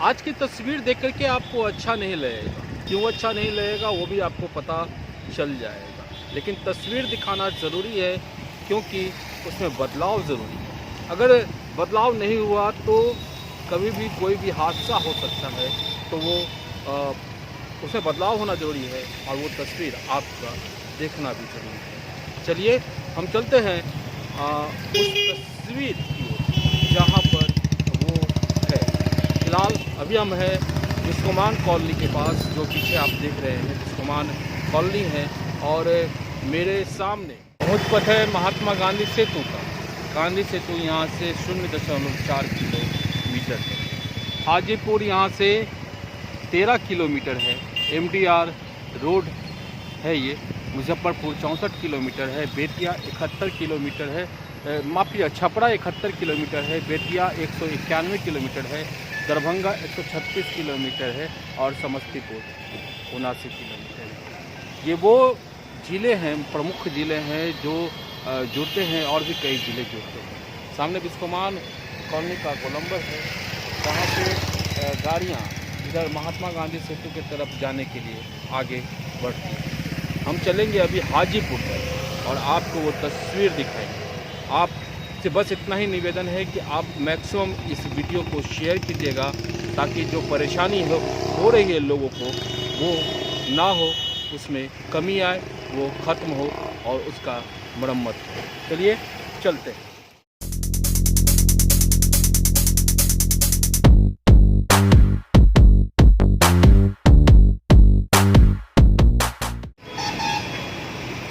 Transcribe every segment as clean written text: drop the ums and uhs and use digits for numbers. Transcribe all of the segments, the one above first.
आज की तस्वीर देख करके आपको अच्छा नहीं लगेगा, क्यों अच्छा नहीं लगेगा वो भी आपको पता चल जाएगा। लेकिन तस्वीर दिखाना ज़रूरी है क्योंकि उसमें बदलाव ज़रूरी है। अगर बदलाव नहीं हुआ तो कभी भी कोई भी हादसा हो सकता है, तो वो उसमें बदलाव होना ज़रूरी है और वो तस्वीर आपका देखना भी ज़रूरी है। चलिए हम चलते हैं उस तस्वीर की ओर जहाँ पर वो है। फ़िलहाल अभी हम हैं बिस्कोमान कॉलोनी के पास, जो पीछे आप देख रहे हैं बिस्कोमान कॉलोनी है। और मेरे सामने पहुँच पथ है महात्मा गांधी सेतु का। गांधी सेतु यहाँ से 0.4 किलोमीटर है। हाजीपुर यहाँ से 13 किलोमीटर है। MDR रोड है ये। मुजफ्फरपुर 64 किलोमीटर है। बेतिया 71 किलोमीटर है। माफिया छपरा 71 किलोमीटर है। बेतिया 191 किलोमीटर है। दरभंगा 136 किलोमीटर है और समस्तीपुर 79 किलोमीटर है। ये वो ज़िले हैं, प्रमुख ज़िले हैं जो जुड़ते हैं और भी कई ज़िले जुड़ते हैं। सामने बिस्कोमान कॉलोनी का गोलंबर है, जहाँ पे गाड़ियाँ इधर महात्मा गांधी सेतु की तरफ जाने के लिए आगे बढ़ती हैं। हम चलेंगे अभी हाजीपुर तक और आपको वो तस्वीर दिखाएंगे। आपसे बस इतना ही निवेदन है कि आप मैक्सिमम इस वीडियो को शेयर कीजिएगा, ताकि जो परेशानी हो रही है लोगों को वो ना हो, उसमें कमी आए, वो ख़त्म हो और उसका मरम्मत हो। चलिए चलते हैं।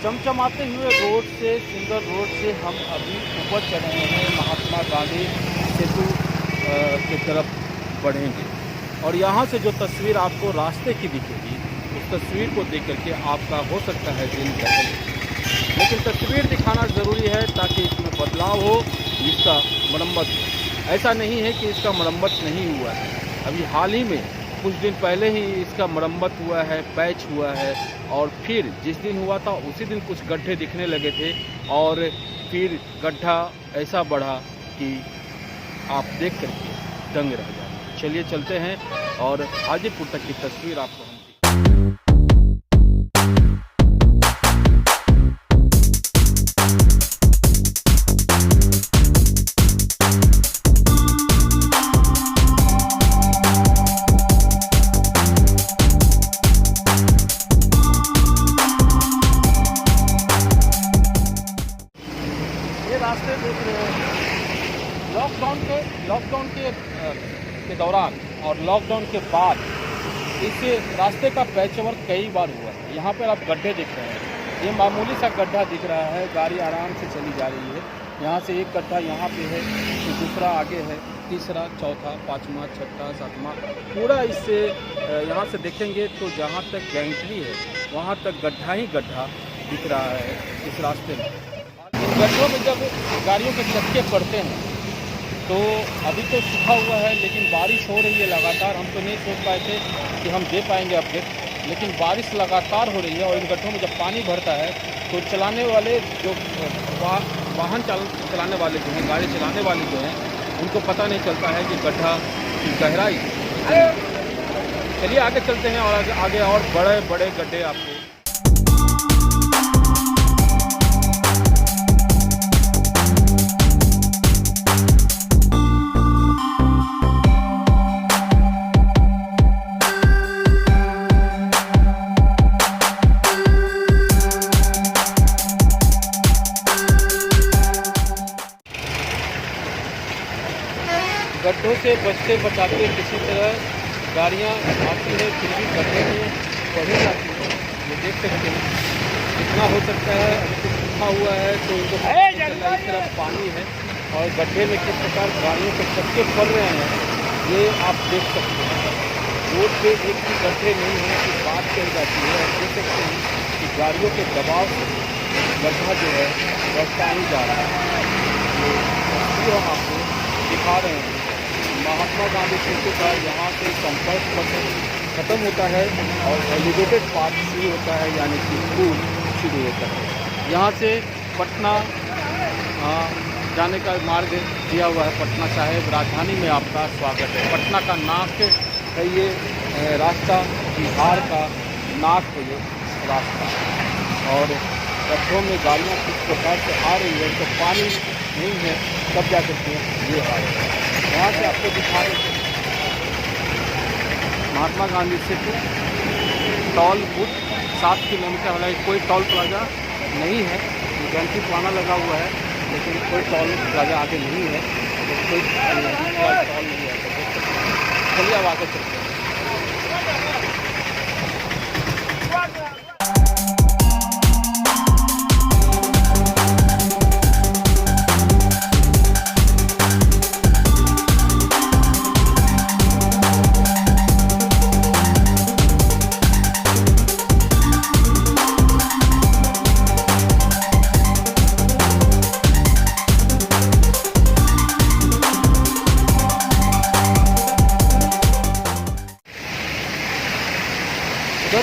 चमचमाते हुए रोड से, सुंदर रोड से हम अभी ऊपर चढ़ रहे हैं, महात्मा गांधी सेतु की तरफ बढ़ेंगे। और यहाँ से जो तस्वीर आपको रास्ते की दिखेगी, उस तस्वीर को देख करके आपका हो सकता है दिल बदल, लेकिन तस्वीर दिखाना ज़रूरी है ताकि इसमें बदलाव हो, इसका मरम्मत हो। ऐसा नहीं है कि इसका मरम्मत नहीं हुआ है। अभी हाल ही में कुछ दिन पहले ही इसका मरम्मत हुआ है, पैच हुआ है। और फिर जिस दिन हुआ था उसी दिन कुछ गड्ढे दिखने लगे थे और फिर गड्ढा ऐसा बढ़ा कि आप देख करके दंग रह जाए। चलिए चलते हैं और हाजीपुर तक की तस्वीर आपको हम रास्ते देख रहे हैं। लॉकडाउन के दौरान और लॉकडाउन के बाद इस रास्ते का पैचवर्क कई बार हुआ है। यहाँ पर आप गड्ढे दिख रहे हैं, ये मामूली सा गड्ढा दिख रहा है, गाड़ी आराम से चली जा रही है। यहाँ से एक गड्ढा यहाँ पे है, तो दूसरा आगे है, तीसरा, चौथा, पाँचवा, छठा, सातवां, पूरा इससे यहाँ से देखेंगे तो जहाँ तक गैंगली है वहाँ तक गड्ढा ही गड्ढा दिख रहा है इस रास्ते में। गड्ढों में जब गाड़ियों के चक्के पड़ते हैं तो अभी तो सूखा हुआ है, लेकिन बारिश हो रही है लगातार। हम तो नहीं सोच पाए थे कि हम दे पाएंगे अपडेट, लेकिन बारिश लगातार हो रही है। और इन गड्ढों में जब पानी भरता है तो चलाने वाले जो वाहन चलाने वाले जो हैं, गाड़ी चलाने वाले जो हैं, उनको पता नहीं चलता है कि गड्ढा की गहराई। चलिए आगे चलते हैं और आगे और बड़े बड़े गड्ढे आपको गड्ढों से बचते बचाते किसी तरह गाड़ियाँ आती है, फिर भी गड्ढे में बढ़ी जाती है। ये देख सकते हैं कितना हो सकता है। अभी तो सूखा हुआ है तो इनको इस तरफ पानी है और गड्ढे में किस प्रकार गाड़ियों के चक्के पड़ रहे हैं, ये आप देख सकते हैं। रोड पे एक भी गड्ढे नहीं होने की बात कही जाती है। आप देख सकते हैं कि गाड़ियों के दबाव से गड्ढा जो है बढ़ता ही जा रहा है। तो तस्वीर हम आपको दिखा रहे हैं। महात्मा गांधी सेतु का यहाँ से संपर्क पथ खत्म होता है और एलिवेटेड पार्ट शुरू होता है, यानी कि पुल शुरू होता है। यहाँ से पटना जाने का मार्ग दिया हुआ है पटना साहिब राजधानी में आपका स्वागत है। पटना का नाक है ये रास्ता, बिहार का नाक है ये रास्ता। और गड्ढों में गाड़ियाँ किस प्रकार से आ रही है, तो पानी नहीं है तब जा करके ये आ रही है। यहाँ से आपको दिखा रहे थे महात्मा गांधी सेतु, टोल बूथ 7 किलोमीटर, हालांकि कोई टोल प्लाजा नहीं है, गैंती पुराना लगा हुआ है लेकिन कोई टोल प्लाजा आगे नहीं है, तो कोई टोल नहीं है। चलिए अब आगे चलते हैं।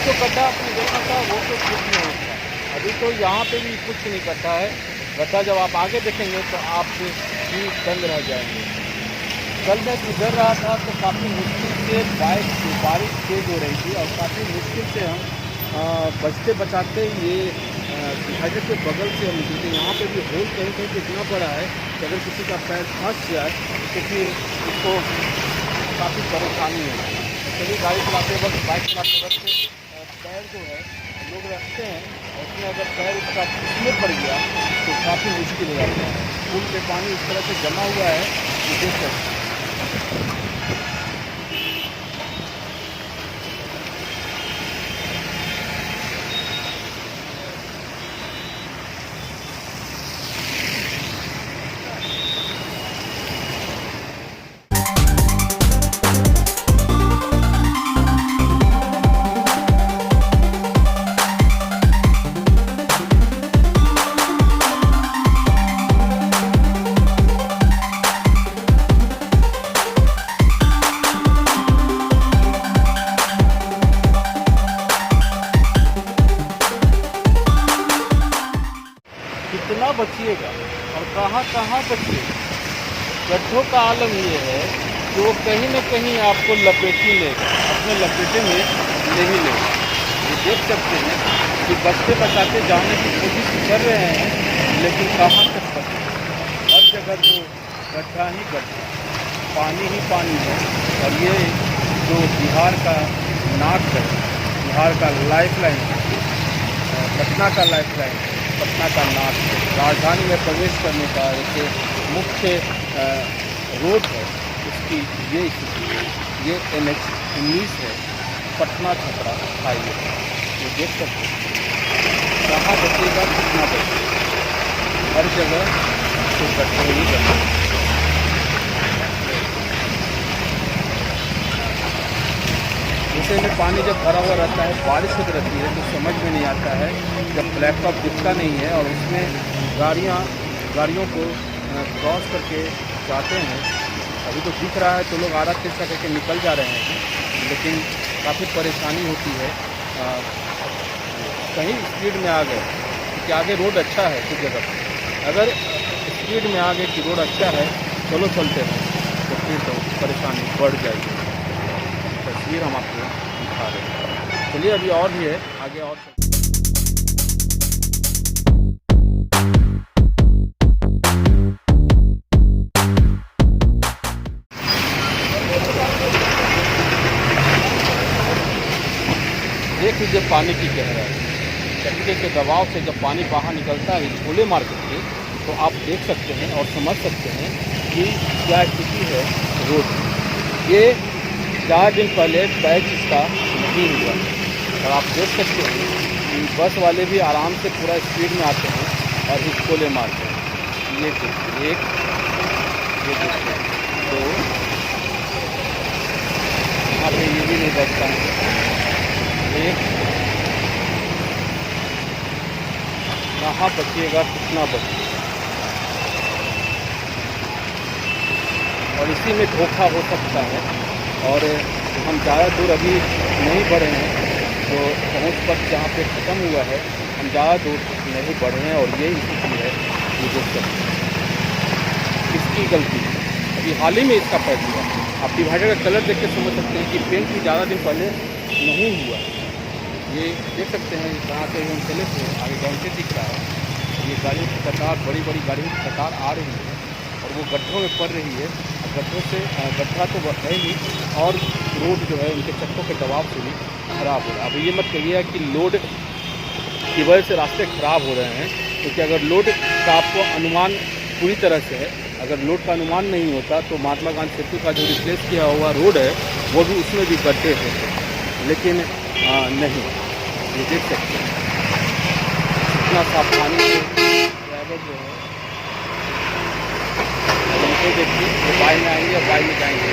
जो गड्ढा आपने देखा था वो तो कुछ नहीं होता, अभी तो यहाँ पे भी कुछ नहीं करता है गड्ढा। जब आप आगे देखेंगे तो आप भी दंग रह जाएंगे। कल मैं गुजर रहा था तो काफ़ी मुश्किल से बारिश तेज हो रही थी और काफ़ी मुश्किल से हम बचते बचाते ये डिवाइडर के बगल से हम निकलते। यहाँ पे भी होल कहीं कहीं इतना बड़ा है कि अगर किसी का पैर फंस जाए तो फिर उसको काफ़ी परेशानी है। चलिए गाड़ी चलाते वक्त, बाइक चलाते वक्त पैर जो है लोग रखते हैं और उसमें अगर पैर उसका उसमें पड़ गया तो काफ़ी मुश्किल हो जाता है। पुल पे पानी इस तरह से जमा हुआ है कि देख सकते हैं। कितना बचिएगा और कहाँ कहाँ बचिएगा। गड्ढों का आलम ये है कि वो कहीं न कहीं आपको लपेट ही लेगा, अपने लपेटे में ले ही लेगा। ये देख सकते हैं कि बचते बचाते जाने की कोशिश कर रहे हैं लेकिन कहाँ तक बचे। हर जगह तो गड्ढा ही गड्ढा, पानी ही पानी है। और ये जो बिहार का नाक है, बिहार का लाइफलाइन, पटना का लाइफलाइन, पटना का नाक, राजधानी में प्रवेश करने का एक मुख्य रोड है, उसकी ये स्थिति है। ये NH 19 है, पटना छपरा हाईवे। ये देख सकते हैं कहाँ बचेगा, कितना बचेगा। हर जगह तो गड्ढे ही गड्ढे। जैसे में पानी जब भरा हुआ रहता है, बारिश होती रहती है तो समझ में नहीं आता है, जब प्लेटफॉर्म दिखता नहीं है और उसमें गाड़ियों को क्रॉस करके जाते हैं। अभी तो दिख रहा है तो लोग आधा तिरछा करके निकल जा रहे हैं, लेकिन काफ़ी परेशानी होती है। कहीं स्पीड में आ गए कि आगे रोड अच्छा है कुछ जगह पर, अगर स्पीड में आ गए कि रोड अच्छा है चलो चलते हैं, तो फिर तो परेशानी बढ़ जाएगी। तस्वीर हम आपको दिखा रहे हैं। चलिए अभी और भी है, आगे और देख लीजिए पानी की गहराई। चक्के के दबाव से जब पानी बाहर निकलता है गोले मार करके, तो आप देख सकते हैं और समझ सकते हैं कि क्या स्थिति है रोड। ये 4 दिन पहले बैच इसका नहीं हुआ और आप देख सकते हैं कि बस वाले भी आराम से पूरा स्पीड में आते हैं और इस गोले मारते हैं। ये देखिए, एक, ये देखिए, 2, यहाँ पे ये भी नहीं बचता है, 1। कहाँ बचिएगा, कितना बचिएगा। और इसी में धोखा हो सकता है। और हम ज़्यादा दूर अभी नहीं बढ़े हैं, तो पहुँच पर जहाँ पे ख़त्म हुआ है हम ज़्यादा दूर नहीं बढ़े हैं और ये स्थिति है। ये देख सकते हैं किस की गलती है, अभी हाल ही में इसका पैच हुआ। आप डिवाइडर का कलर देख के समझ सकते हैं कि पेंट भी ज़्यादा दिन पहले नहीं हुआ है। ये देख सकते हैं जहाँ से हम चले थे आगे गाँव से दिख रहा है, ये गाड़ियों की कतार, बड़ी बड़ी गाड़ियों की कतार आ रही है और वो गड्ढों में पड़ रही है। गड्ढों से गड्ढा तो है ही, और रोड जो है उनके चक्कों के दबाव से भी ख़राब हो रहा है। अब ये मत कहिए कि लोड की वजह से रास्ते ख़राब हो रहे हैं, क्योंकि अगर लोड का आपको अनुमान पूरी तरह से है, अगर लोड का अनुमान नहीं होता तो महात्मा गांधी सेतु का जो रिप्लेस किया हुआ रोड है वो भी उसमें भी गड्ढे होते, लेकिन नहीं, ये देख सकते हैं इतना सावधानी से ड्राइवर जो है उनको देखिए, वो बाई में आएंगे और बाई में जाएंगे।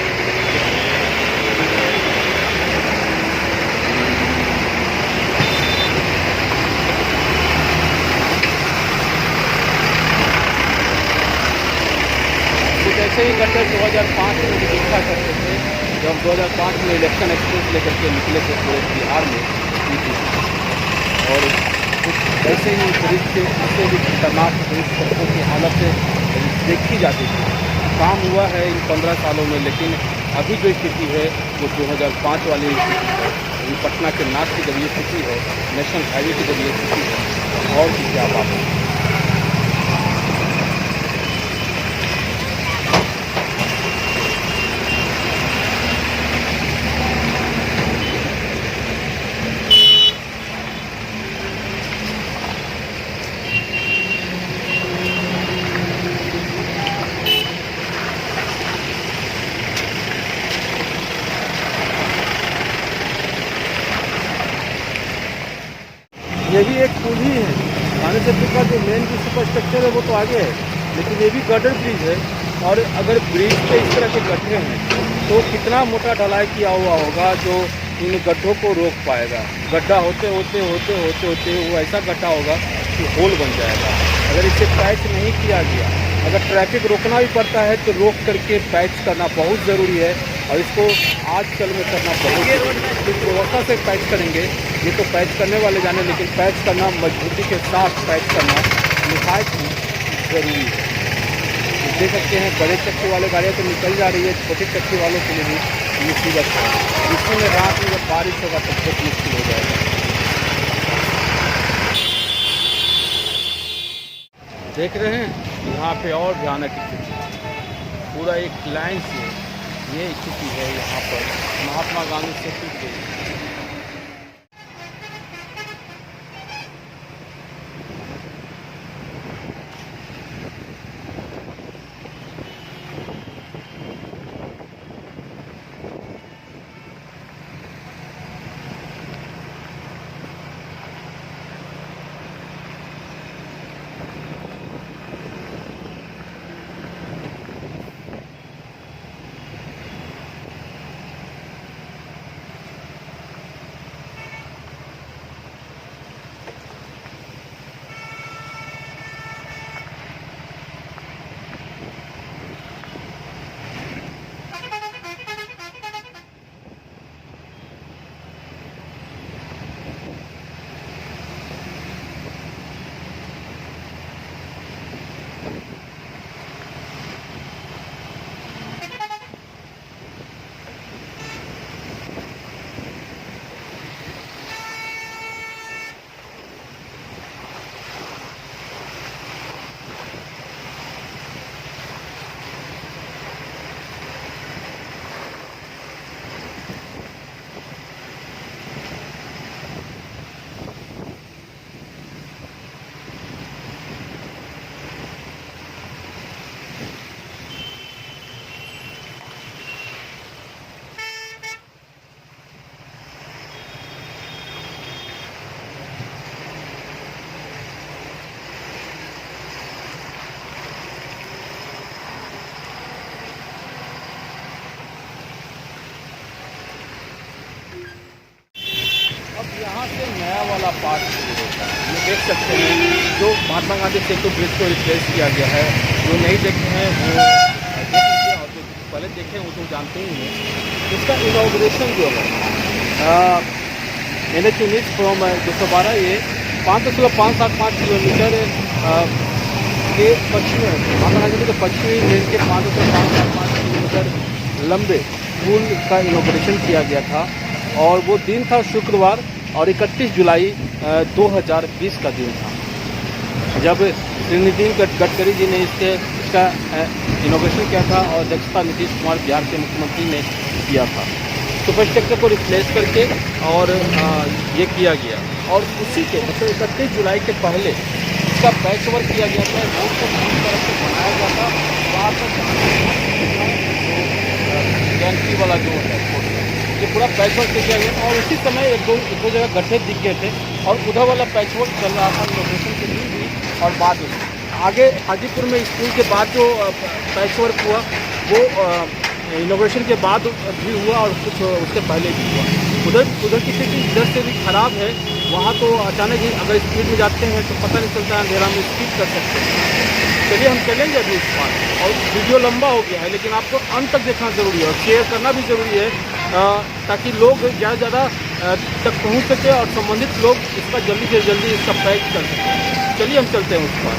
कुछ ऐसे ही गड्ढे 2005 में भी देखा करते थे, जब 2005 में इलेक्शन एक्सप्रेस लेकर के निकले थे पूरे बिहार में, और कुछ ऐसे ही ब्रिज के उससे भी खतरनाक ब्रिज सड़कों की हालत देखी जाती थी। काम हुआ है इन 15 सालों में, लेकिन अभी जो स्थिति है वो 2005 वाली स्थिति है। अभी पटना के नाक की जब ये स्थिति है, नेशनल हाईवे की जब ये स्थिति है, और भी क्या बात है। ये भी एक पुल ही है, गांधी सेतु का जो मेन जो सुपर स्ट्रक्चर है वो तो आगे है, लेकिन ये भी गर्डर ब्रिज है। और अगर ब्रिज पे इस तरह के गड्ढे हैं तो कितना मोटा ढलाई किया हुआ होगा जो इन गड्ढों को रोक पाएगा। गड्ढा होते होते होते होते होते वो ऐसा गड्ढा होगा कि होल बन जाएगा। अगर इसे पैच नहीं किया गया, अगर ट्रैफिक रोकना भी पड़ता है तो रोक करके पैच करना बहुत ज़रूरी है, और इसको आजकल में करना बहुत ज़रूरी है। किस व्यवस्था से पैच करेंगे ये तो पैच करने वाले जाने, लेकिन पैच करना मजबूती के साथ पैच करना निहायत ही ज़रूरी है। देख सकते हैं बड़े चक्के वाले गाड़ियाँ तो निकल जा रही है, छोटे चक्के वालों के लिए भी मुसीबत है। इसी में रात में जब बारिश होगा तब बहुत मुश्किल हो जाएगा। देख रहे हैं यहाँ पे और भयानक स्थिति, पूरा एक लाइन से ये स्थिति है यहाँ पर महात्मा गांधी सेतु के। नया वाला पार्ट शुरू होता है। ये देख सकते हैं जो महात्मा गांधी सेतु ब्रिज को रिप्लेस किया गया है, जो नहीं देखे हैं वो देख लीजिए, और जो पहले देखे हैं वो तो जानते ही हैं। इसका इनॉग्रेशन जो है NH19 फ्रॉम 212, ये 5.575 किलोमीटर के पश्चिमी महात्मा गांधी के पश्चिमी लेन के 5 किलोमीटर लंबे पुल का इनॉग्रेशन किया गया था और वो दिन था शुक्रवार और 31 जुलाई 2020 का दिन था जब श्री नितिन गडकरी जी ने इसका इनॉग्रेशन किया था और अध्यक्षता नीतीश कुमार बिहार के मुख्यमंत्री ने किया था। सुपर स्ट्रक्चर को रिप्लेस करके और ये किया गया और उसी के मतलब 31 जुलाई के पहले इसका पैच वर्क किया गया था। रोड को पूरी तरह से बनाया गया था वहाँ पर गैंट्री वाला जो है ये पूरा पैच वर्क किया गया और उसी समय एक दो जगह गड्ढे दिख गए थे और उधर वाला पैच वर्क चल रहा था इनॉग्रेशन के दिन भी और बाद में आगे हाजीपुर में स्कूल के बाद जो पैच वर्क हुआ वो इनोवेशन के बाद भी हुआ और कुछ उससे पहले भी हुआ। उधर की स्थिति इधर से भी ख़राब है। वहाँ तो अचानक ही अगर स्पीड में जाते हैं तो पता नहीं चलता अंधेरा में स्पीड कर सकते हैं। चलिए हम चलेंगे अभी इस बार और वीडियो लंबा हो गया है लेकिन आपको अंत तक देखना ज़रूरी है और शेयर करना भी ज़रूरी है ताकि लोग ज़्यादा से ज़्यादा तक पहुँच सके और संबंधित लोग इसका जल्दी से जल्दी इसका पैच कर सकें। चलिए हम चलते हैं उस पर।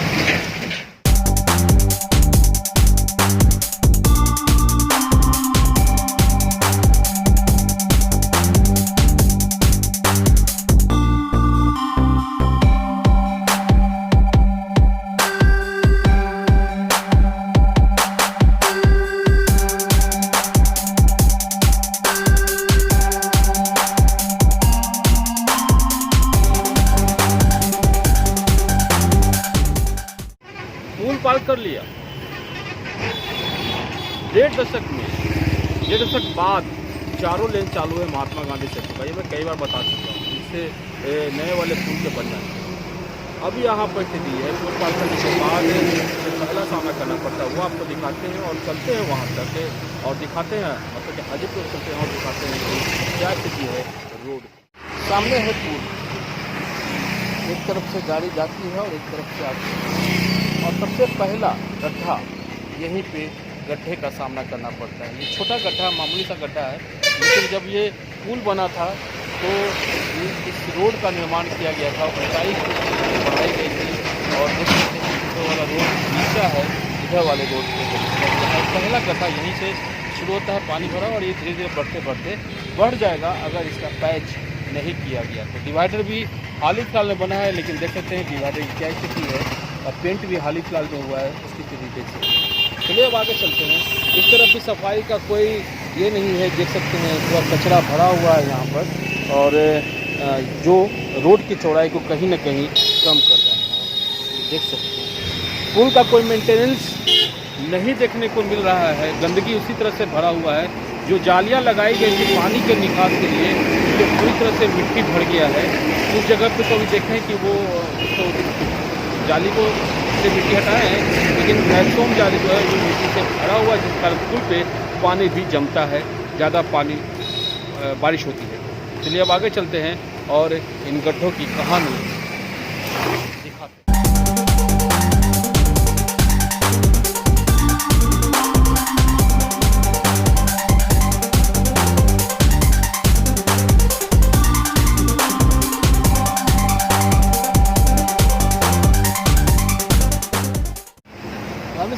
पार कर लिया। 1.5 दशक बाद चारों लेन चालू है महात्मा गांधी सेतु का। ये मैं कई बार बता चुका हूँ। इससे नए वाले पुल के बन जाएंगे। अभी यहाँ पर स्थिति है पुल पार करने के बाद पहला सामना करना पड़ता है वो आपको दिखाते हैं और चलते हैं वहाँ तक और दिखाते हैं मतलब कि हाजीपुर चलते हैं और दिखाते हैं कि क्या स्थिति है रोड। सामने है पुल, एक तरफ से गाड़ी जाती है और एक तरफ से आती है और सबसे पहला गड्ढा यहीं पे गड्ढे का सामना करना पड़ता है। ये छोटा गड्ढा मामूली सा गड्ढा है लेकिन जब ये पुल बना था तो इस रोड का निर्माण किया गया था, ऊंचाई बढ़ाई गई थी और इधर वाला रोड नीचा है इधर वाले रोड पे पहला गड्ढा यहीं से शुरू होता है पानी भरा और ये धीरे धीरे बढ़ते बढ़ते बढ़ जाएगा अगर इसका पैच नहीं किया गया तो। डिवाइडर भी हाल ही फिलहाल में बना है लेकिन देख सकते हैं डिवाइडर की क्या स्थिति है और पेंट भी हाल ही फिलहाल में हुआ है उसकी स्थिति देख सकते हैं। चलिए अब आगे चलते हैं। इस तरफ भी सफाई का कोई ये नहीं है, देख सकते हैं पूरा कचरा भरा हुआ है यहाँ पर और जो रोड की चौड़ाई को कहीं ना कहीं कम कर रहा है। देख सकते हैं पुल का कोई मेंटेनेंस नहीं देखने को मिल रहा है। गंदगी उसी तरह से भरा हुआ है। जो जालियाँ लगाई गई थी पानी के निकास के लिए तो पूरी तरह से मिट्टी भर गया है। उस जगह पे तो अभी देखें कि वो तो जाली को से मिट्टी हटाए हैं लेकिन मैक्सिमम जाली जो है वो मिट्टी से भरा हुआ है जिस कारण पुल पे पानी भी जमता है, ज़्यादा पानी बारिश होती है। चलिए अब आगे चलते हैं और इन गड्ढों की कहानी दिखाते हैं।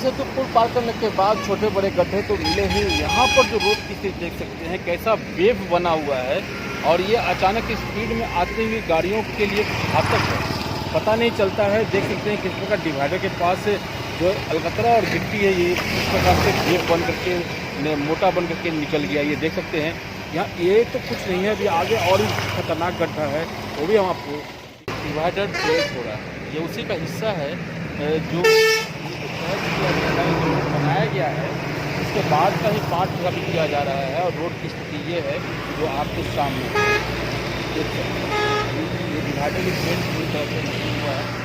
से तो पुल पार करने के बाद छोटे बड़े गड्ढे तो मिले ही। यहाँ पर जो रोड की स्थिति देख सकते हैं कैसा वेव बना हुआ है और ये अचानक स्पीड में आती हुई गाड़ियों के लिए घातक है, पता नहीं चलता है। देख सकते हैं किस प्रकार डिवाइडर के पास जो अलकतरा और गिट्टी है ये इस प्रकार से वेव बन करके मोटा बन करके निकल गया। ये देख सकते हैं यहाँ ये तो कुछ नहीं है, अभी आगे और भी खतरनाक गड्ढा है वो भी हम आपको। डिवाइडर ब्रेक हो रहा है, ये उसी का हिस्सा है जो बनाया गया है उसके बाद का ही पार्ट पूरा भी किया जा रहा है और रोड की स्थिति ये है जो आपके सामने देख सकते हैं। ये डिवाइडर की ट्रेन पूरी तरह से नहीं हुआ है।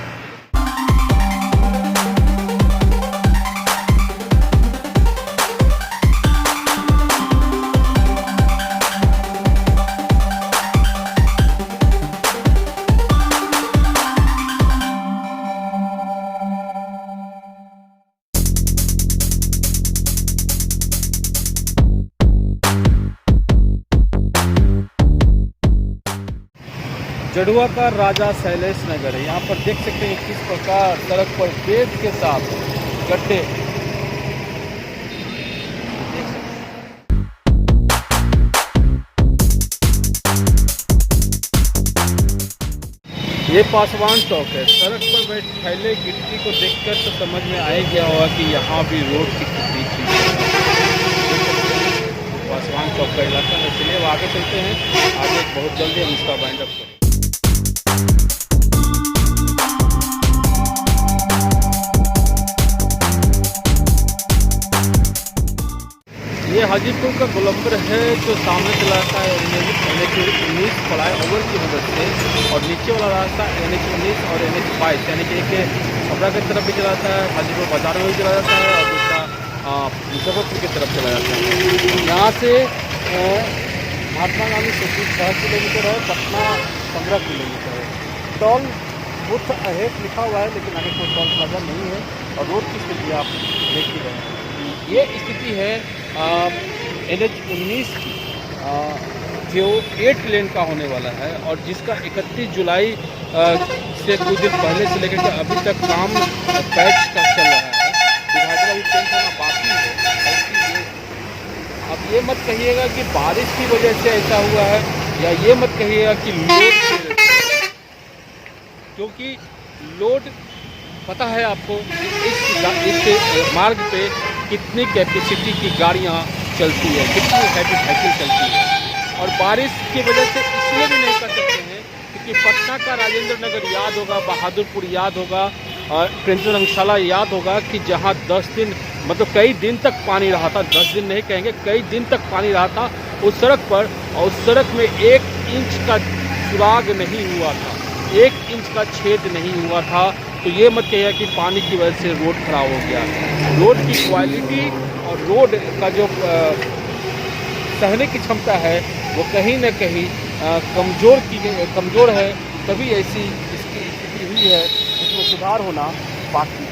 जड़ुआ का राजा शैलेश नगर है। यहाँ पर देख सकते हैं किस प्रकार सड़क पर बेद के साथ गड्ढे देख सकते हैं। ये पासवान चौक है। सड़क पर फैले गिट्टी को देखकर तो समझ में आ गया होगा कि यहाँ भी रोड की स्थिति ठीक है। पासवान चौक का इलाका है, इसलिए वो आगे चलते हैं। आगे बहुत जल्दी हम इसका बाइंड अप करें। ये हाजीपुर का गोलंबर है जो सामने चला जाता है NH-19 फ्लाईओवर की मदद से, और नीचे वाला रास्ता NH-19 और NH-22 यानी कि एक छपरा की तरफ भी चला जाता है, हाजीपुर बाजार में भी चला जाता है, और दूसरा मुजफ्फरपुर की तरफ चला जाता है। यहाँ से महात्मा गांधी सेतु 6 किलोमीटर है, पटना 15 किलोमीटर है। टोल बूथ अहेड लिखा हुआ है, लेकिन आगे कोई टोल प्लाजा नहीं है। और रोड की स्थिति आप देख ही रहे हैं। ये स्थिति है NH-19 की, जो 8 लेन का होने वाला है, और जिसका 31 जुलाई से कुछ दिन पहले से लेकर के अभी तक काम पैच का चल रहा है। डिवाइडर अभी पेंट होना बाकी है। अब ये मत कहिएगा कि बारिश की वजह से ऐसा हुआ है, या ये मत कहिएगा कि लोड, क्योंकि लोड पता है आपको इस मार्ग पे कितनी कैपेसिटी की गाड़ियाँ चलती है, कितनी हैवी साइकिल चलती है। और बारिश की वजह से इसलिए भी नहीं कर सकते हैं क्योंकि पटना का राजेंद्र नगर याद होगा, बहादुरपुर याद होगा, और प्रिंस धर्मशाला याद होगा कि जहाँ 10 दिन मतलब कई दिन तक पानी रहा था। 10 दिन नहीं कहेंगे, कई दिन तक पानी रहा था उस सड़क पर, और उस सड़क में 1 इंच का सुराग नहीं हुआ था, 1 इंच का छेद नहीं हुआ था। तो ये मत कहिए कि पानी की वजह से रोड खराब हो गया। रोड की क्वालिटी और रोड का जो सहने की क्षमता है वो कहीं न कहीं कमज़ोर है, तभी ऐसी इसकी स्थिति हुई है, जिसमें सुधार होना बाकी है।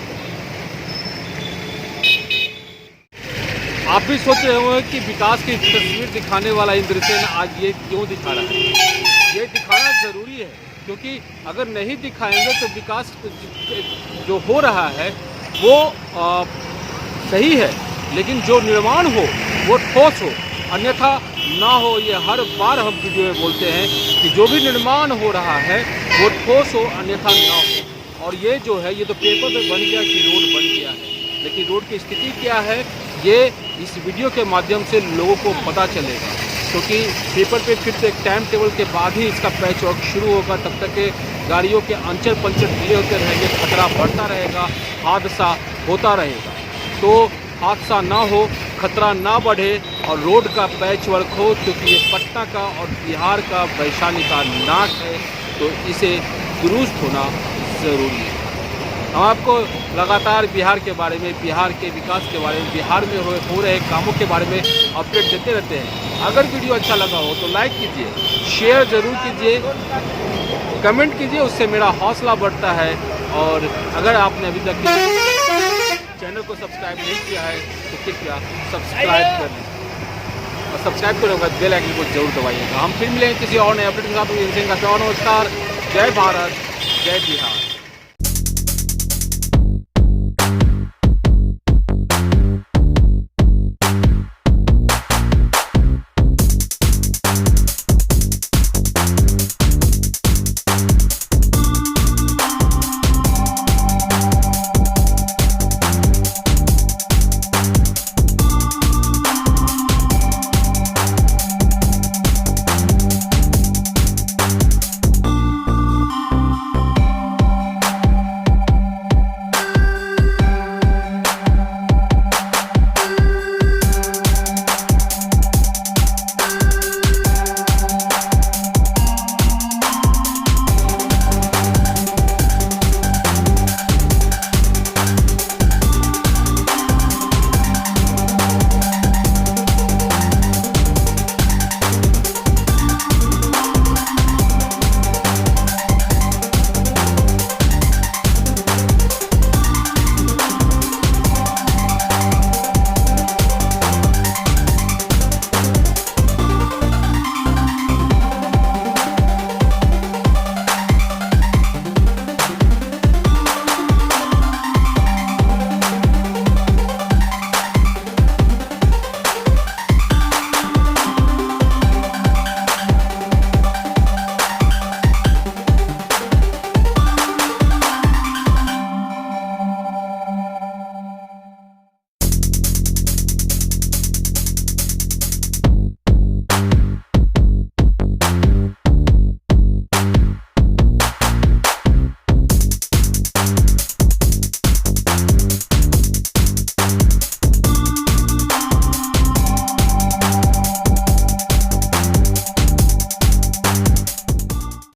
आप भी सोच रहे होंगे कि विकास की तस्वीर दिखाने वाला इंद्रसेन आज ये क्यों दिखा रहा है। ये दिखाना ज़रूरी है, क्योंकि अगर नहीं दिखाएंगे तो विकास जो हो रहा है वो सही है, लेकिन जो निर्माण हो वो ठोस हो, अन्यथा ना हो। ये हर बार हम वीडियो में बोलते हैं कि जो भी निर्माण हो रहा है वो ठोस हो, अन्यथा ना हो। और ये जो है, ये तो पेपर पे बन गया कि रोड बन गया है, लेकिन रोड की स्थिति क्या है ये इस वीडियो के माध्यम से लोगों को पता चलेगा। क्योंकि पेपर पे फिर से एक टाइम टेबल के बाद ही इसका पैच वर्क शुरू होगा। तब तक के गाड़ियों के अंचर पंचर ढीले होते रहेंगे, खतरा बढ़ता रहेगा, हादसा होता रहेगा। तो हादसा ना हो, खतरा ना बढ़े, और रोड का पैच वर्क हो, क्योंकि ये पटना का और बिहार का वैशाली का नाक है, तो इसे दुरुस्त होना ज़रूरी है। हम आपको लगातार बिहार के बारे में, बिहार के विकास के बारे में, बिहार में हो रहे कामों के बारे में अपडेट देते रहते हैं। अगर वीडियो अच्छा लगा हो तो लाइक कीजिए, शेयर ज़रूर कीजिए, कमेंट कीजिए, उससे मेरा हौसला बढ़ता है। और अगर आपने अभी तक चैनल को सब्सक्राइब नहीं किया है तो कृपया सब्सक्राइब कर लें, और सब्सक्राइब करने के बाद बेल आइकन को जरूर दबाइएगा। हम फिर मिलेंगे किसी और नए अपडेट के साथ। नमस्कार, जय भारत, जय बिहार।